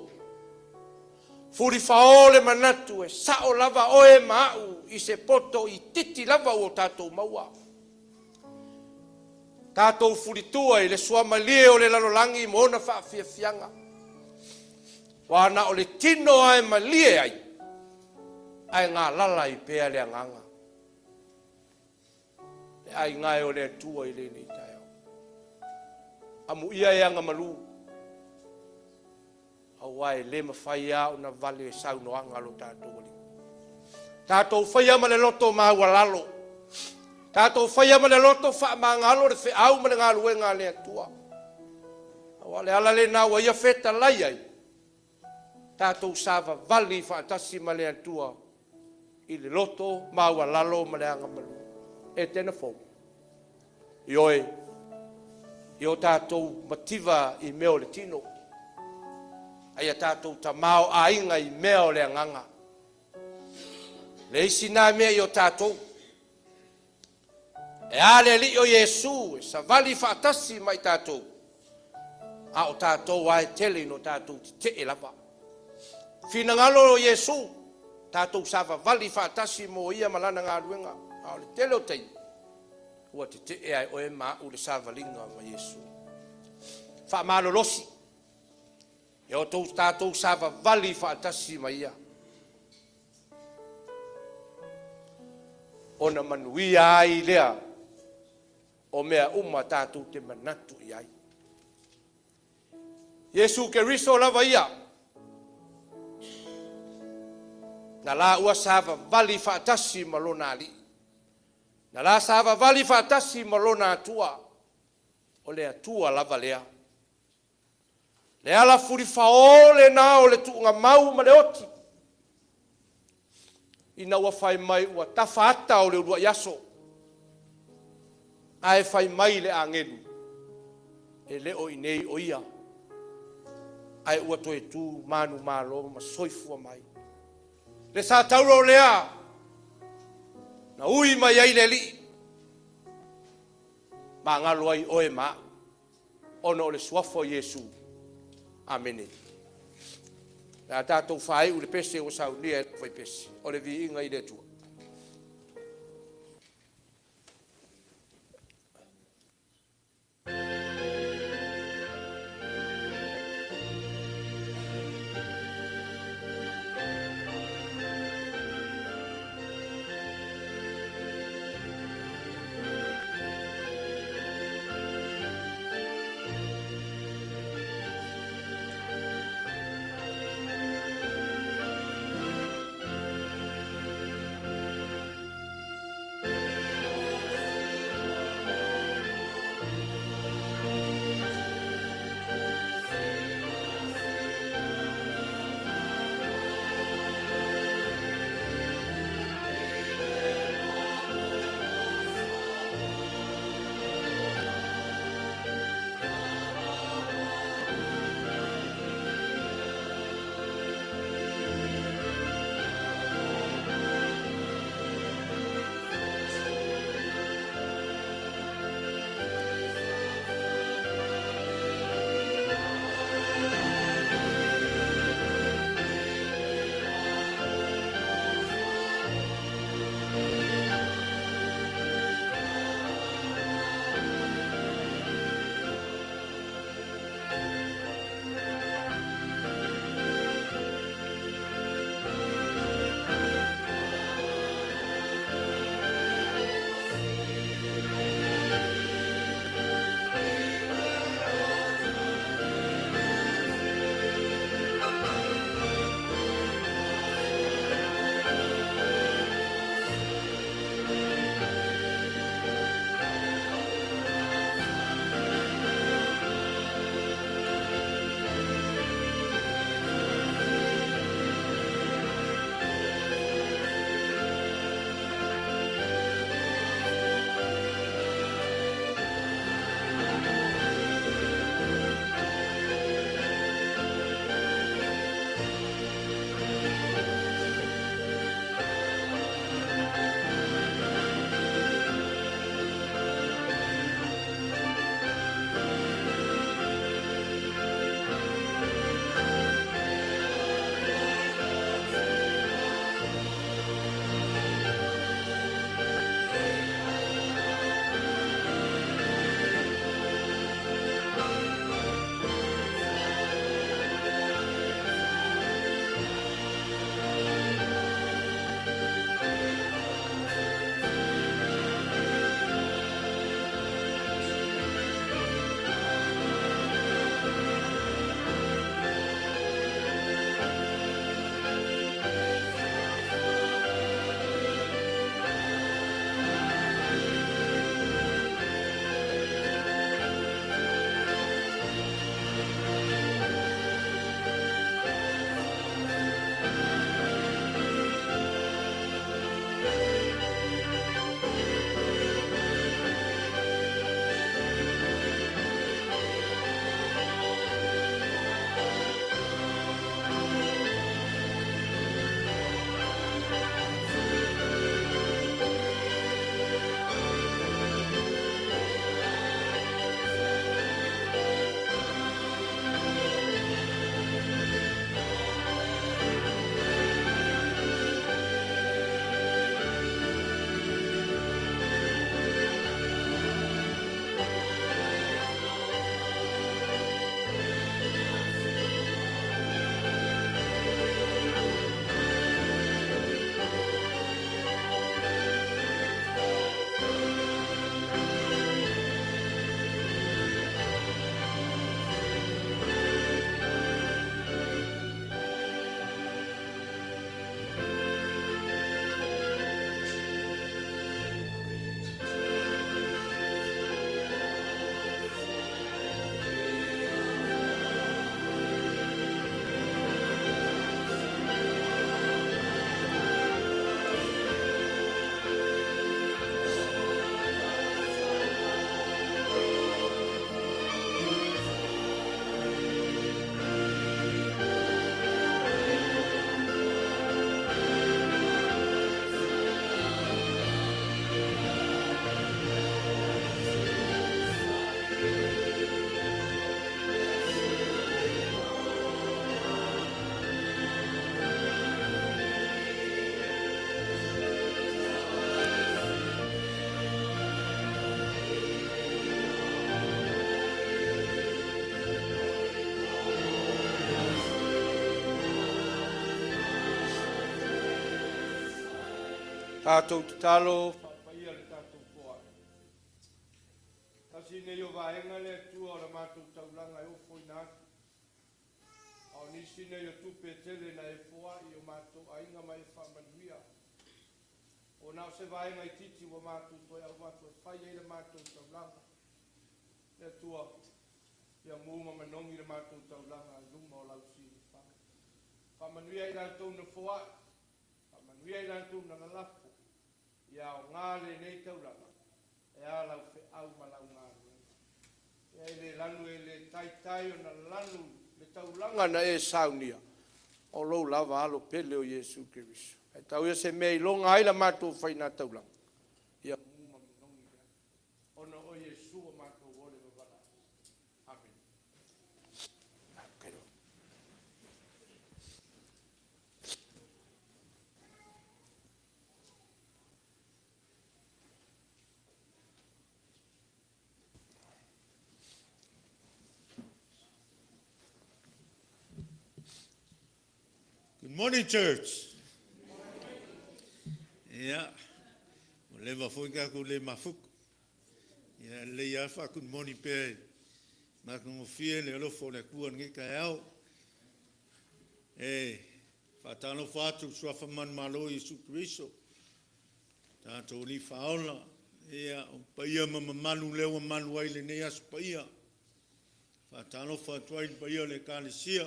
Furi whao le manatu e sao lava oe mau i se poto i titi lava o tātou maua. Tātou furitua i le suamalie o le lalolangi mo na whaafiafianga. Wana o le tino ai malie ai. Ai ngā lala i pēa le anganga. Le ai ngai o le atua i le nei tai au. Amu ia e anga malu. Awai le mawhai au na vale sau noanga lo tātou ali. Tātou whaia ma le loto maua lalo. Tātou whaia ma le loto wha mangalo le au ma le ngā luenga le atua. Awa le ala le nā waia feta lai ai. Tātou sava vali whaatasi ma le atua. I le loto maua lalo ma le anga malu. E tena fō. Ioe. Io tātou mativa i meo le tino. Aia tātou tamao a inga i meo le anganga. Le isi nā mea i o tātou. E ale li o Yesu, e sa vali whaatasi mai tātou. A o tātou ai tele no tātou te e lapa. Whina ngalo o Yesu, tātou sawa vali whaatasi mo ia malana ngā ruenga. A o le tele o tei. Ua te e ai oe maa u le sawa linga ma Yesu. Wha malo losi. E o tātou sawa vali whaatasi mai ia. Ona manuia ai lea. O mea uma tātou te manatu i ai. Yesu ke riso lava ia. Na la ua sava vali whaatasi malona ali. Na la sava vali whaatasi malona atua. O le atua lava lea. Le ala furi whaole na o le tuunga mau ma le oti. Ina ua whai mai ua tawhaata o le urua yaso. Ai whai mai le angenu. E leo i nei o ia. Ai ua toe tū manu malo ma soifua mai. Le sa tauro lea. Na ui mai ai le li. Ma ngalo ai oe ma. Ono le suafo Yesu. Amene. Na tātou whai u le pese o sau nia e whai pese. O le vi inga i le tua. Tātou te talo, whapaia le tātou poa. Kasi ne yo vaenga le tua o le mātou taulanga e o foina atu. Au nisi ne yo tupe tele na e foa i o mātou ainga mai e whamanuia. O nao se vaenga i titi wa mātou toi au mātou e whai e le mātou taulanga. Le tua, ia mūma manongi le mātou taulanga e luma o lausi i wha. Whamanuia i rātou na foa, whamanuia i rātou na nalafu. Ia o ngāle nei taulanga, e alau fe au malau ngāle. Ia e le lanu e le taitai o na lanu le taulanga na e saunia. O lou lava alo pele o Yesu Kiriso. E tau ia se mei longa aila mātou whaina taulanga. Ia muma minongi ia. Ona o Yesu o mātou ole wawala. Amen. Good morning, church. Yeah. O le mafui ka ku le mafuk. Yeah, le ya fa good morning pe. Ma ko fie le lo fo le ku ngi ka au. Fa tano fa tu so fa man malo Yesu Kristo. Ta to li fa ola. Yeah, pa ia ma manu le wa manu ai le ne as pa ia. Fa tano fa twai pa ia le kalesia.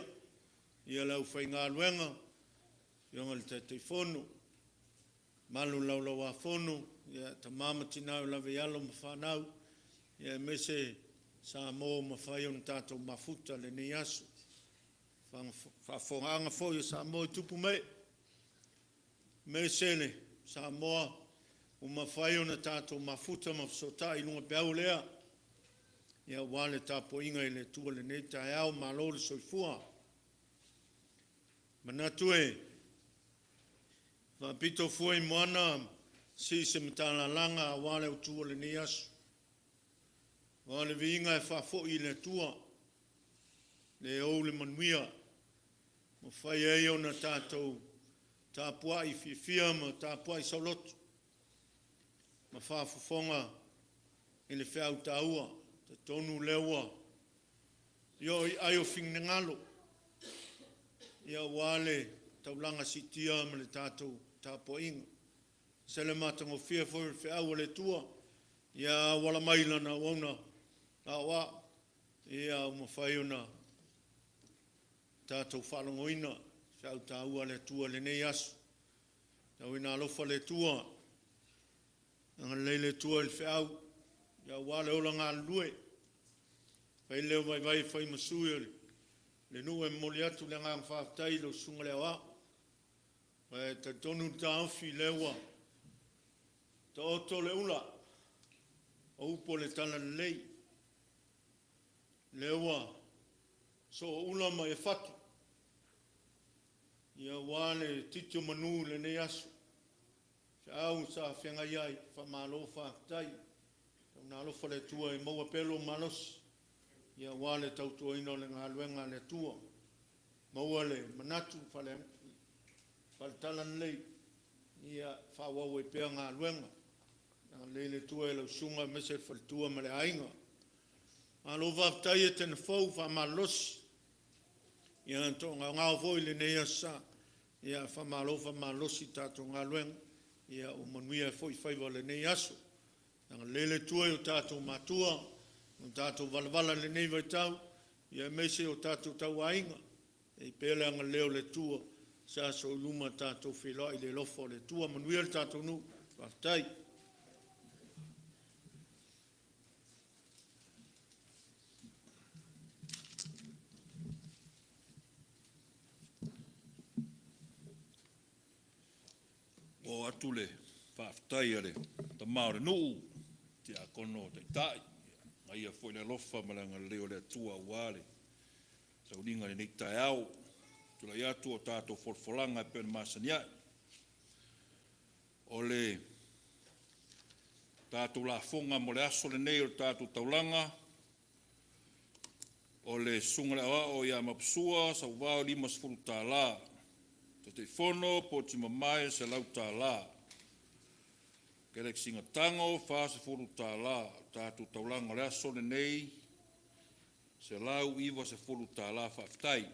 Ia lau fa ngā luenga. Yonga le te fono, malu lau a fono, ia ta mama tinau la vialo ma whanau, ia mese sa mō ma whaion tātou mafuta le ni asu. Whawhonganga fōia sa mō i tupu me. Mese le sa mō o ma whaion tātou mafuta ma whasota i lunga peau lea. Ia wale tāpo inga i le tua le nei tai au ma lo le soifua. Manatue, ma pito foi moana si se mtala langa wale utua le ni asu. Wale vinga e whafo i le tua. Le au le manuia. Mo whai e o na tātou tāpua i whiwhia ma tāpua i saulotu. Ma whafufonga i le whiau tāua. Te tonu lewa. Io i aio whing ngalo. Ia wale taulanga sitia ma le tātou tāpua inga. Se le matango fia foi whiau le tua. Ia wala maila na wauna. Awa. Ia umawhai ona. Tātou whalongoina. Whiau tāua le tua le nei asu. Tau ina alofa le tua. Nga leile tua le whiau. Ia wale ola ngā lue. Whai leo vai whai masui le nue moli atu le ngā whaftai lo sunga leo a. Te tonu tāwhi lewa. Ta oto le ula. O upo le tala lei. Lewa. So ula ma e fatu. Ia wale titio manu le ne asu. Au sa whenga iai. Whamalo whaftai. Nā lofa le tua i maua pelo manos. Ia wale tautua ino le ngā luenga le tua. Maua le manatu whale talan lei. Ia whawau e pēr ngā luenga. Nā le tua e lau sunga mese whale tua ma le ainga. Alo waftai e tena fau whamalosi. Ia to ngā voi le nei asa. Ia whamalosi tātou ngā luenga. Ia o manuia foi whaiwa le nei aso. Nanga lele tua o tātou matua, o tātou valavala le nei vai tau, ia mese o tātou tau ainga, e pele anga leo le tua, sa so luma tātou whiloa i le lofo le tua, manuia le tātou nu, waftai. O atu le, whaftai ale, ta maore nuu, te a kono te tai. Ngai a foi le lofa malanga leo le tua wale. Sa uninga le nek tai au. Tula i atu o tātou forfolanga e pen masaniai. O le tātou la fonga mo le aso le nei o tātou taulanga. O le sunga le awa o ia mapsua sa wao limas fulu tā la. Te fono po ti mamae se lau tā la. Kelek singa tango fase fulu tā la, tātu taulanga lea sone nei, se lau iwa se fulu tā la whaftai.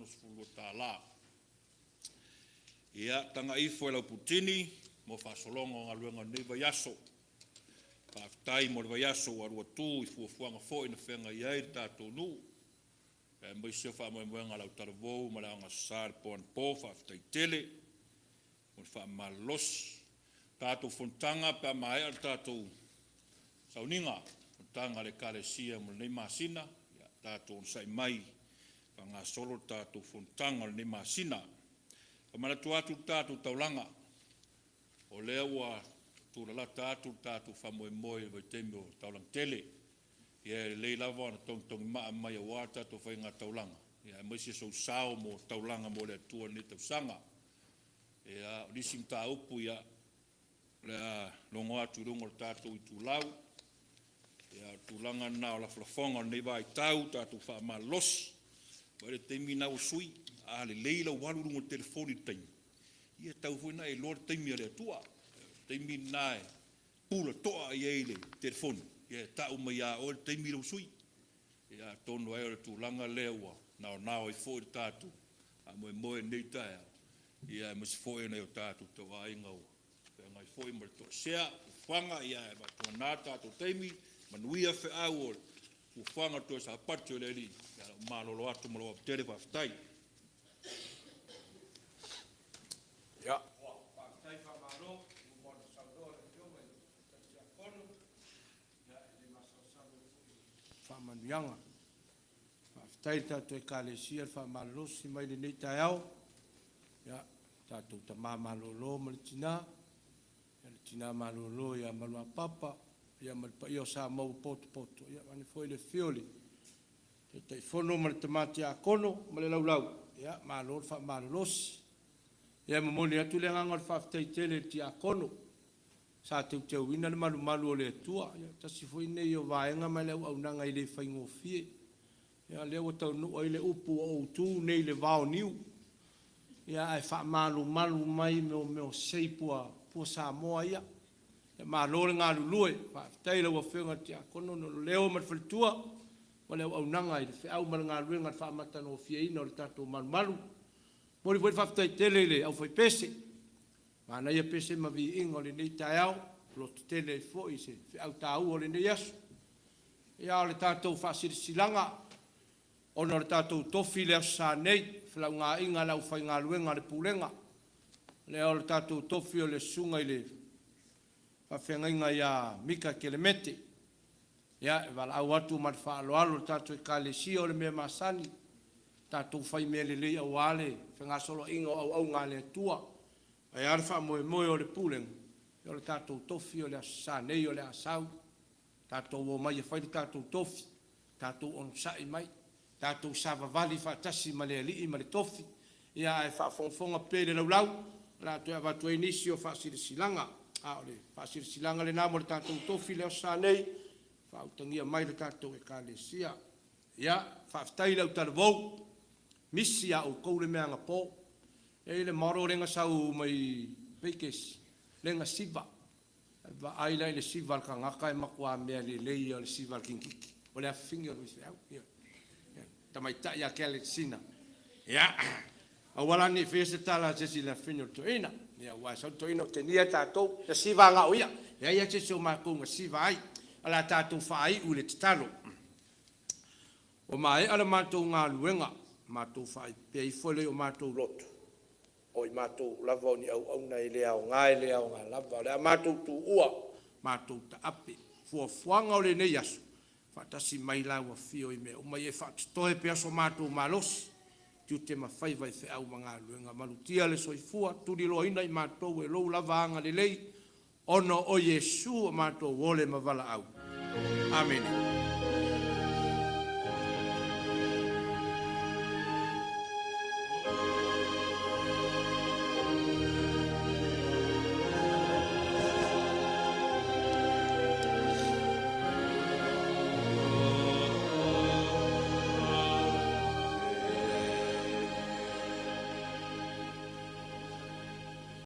Fulu tā la. Ia, tanga ifo e lau putini, mo whasolongo ngā luenga nei vaiaso. Whaftai mo vaiaso arua tū i fuafuanga fo ina whenga iai tātou nū. E mai seo whamoemoenga lau taravou, ma lau ngā sāre poan pō, whaftai tele, mo whamalos. Tātou fontanga, pa mai ar tātou sauninga, fontanga le kāresia mo nei māsina, tātou nsai mai, pa ngā solo tātou fontanga le nei māsina. Pa mana tuatu tātou taulanga, o lea ua tūrala tātou whamoemoe vai teimi o taulang tele. Ia lei lava na tongtongi maa mai a wā tātou whai ngā taulanga. Ia maisi sau sao mo taulanga mo lea tua ni tausanga. Ia rising tā upu ia lea longo atu rungo tātou i tūlau. Ia tūlanga nā o la flafonga nei wai tau tātou wha maa losi. Wale teimi nā usui, a le leila walu rungo telefoni taimi. Ia tau fui na e lor taimi a lea tua. Taimi nā e pula toa i eile telefoni. Ia tau mai a o le taimi la usui. Ia tono ai o le tūlanga lewa, nao i fōi tātou. A moe nei tae. Ia masi fōi nei o tātou te wāinga o. Pea ngai fōi ma le toa sea, whanga ia e matua nā tātou taimi, manuia whi au o le whanga toa sa patu le li. Ia malolo atu malo a tere whaftai. Ia. Whamanuianga. Whaftai tātou e kālesia, whamalosi mai le nei tai au. Ia, tātou ta māmalolo ma le tina. Ia le tina malolo ia malua papa. Ia malpa ia o sa mau poto. Ia mani foi le fioli. Te teifono ma le tamati a kono ma le laulau. Ia, malolo whamalolosi. Ia mamoni atu le nganga le whaftai tele ti a kono. sa te wina le malu o le tua ia tasi foi nei o vaenga mai le au nanga i le faingofie ia le o tau no i le upu o tu nei le vao niu ia ai fa malu mai me seipua po Samoa ia e malo le ngā lulue fa tai le wa fenga tia kono no leo ma tua o le au nanga i le au ma ngā lulue ngat fa mata no fie ina o le tato malu mori foi fa tai tele le au foi pese mana ia pese ma vi ingo le nei tai au lo tele fo i se au tau o le nei asu ia o le tato fa silanga o le tato tofi le sa nei flau ngā inga lau fai ngā luenga le pulenga le o le tato tofi o le sunga i le fa fenga ia mika kelemete ia vala au atu ma fa alo tato kalesi o le me masani tato fai me le au ale fenga solo ingo au ngā le tua ai arfa mo o le pulenga o le tato tofi o le sa nei o le asau tato o mai fai tato tofi tato on sai mai tato sava vali fa tasi male ali male tofi ia e fa fonfonga pele lau la to va to inisio fa silanga a ole fa silanga le namo le tato tofi le sa nei fa utangia mai le tato e kalesia ia fa tai lau talvo misia o ko le meanga po e le maro renga sau mai pekes lenga siva va ai le siva ka ngaka e makua me le le siva kinkiki ole a finger with out ia tamai ta ya kele sina ya awala ni fese tala se sila finyo to ina ya wa so to ina tenia tato te siva nga oia ya se so ma ko nga siva ai ala tato fai u le talo o mai ala mato nga luenga mato fai pe fole o mato lot o mato lava ni au na ile au nga ile au nga lava le mato tu ua mato ta ape fuanga o le ne yasu fatasi mai la wa fio i me o mai e toe pe aso mato malos tu te ma fai vai fe au manga luenga malutia le soifua tu di lo ina i mato e lo lava anga le lei ono o Yesu mato wole mavala au amen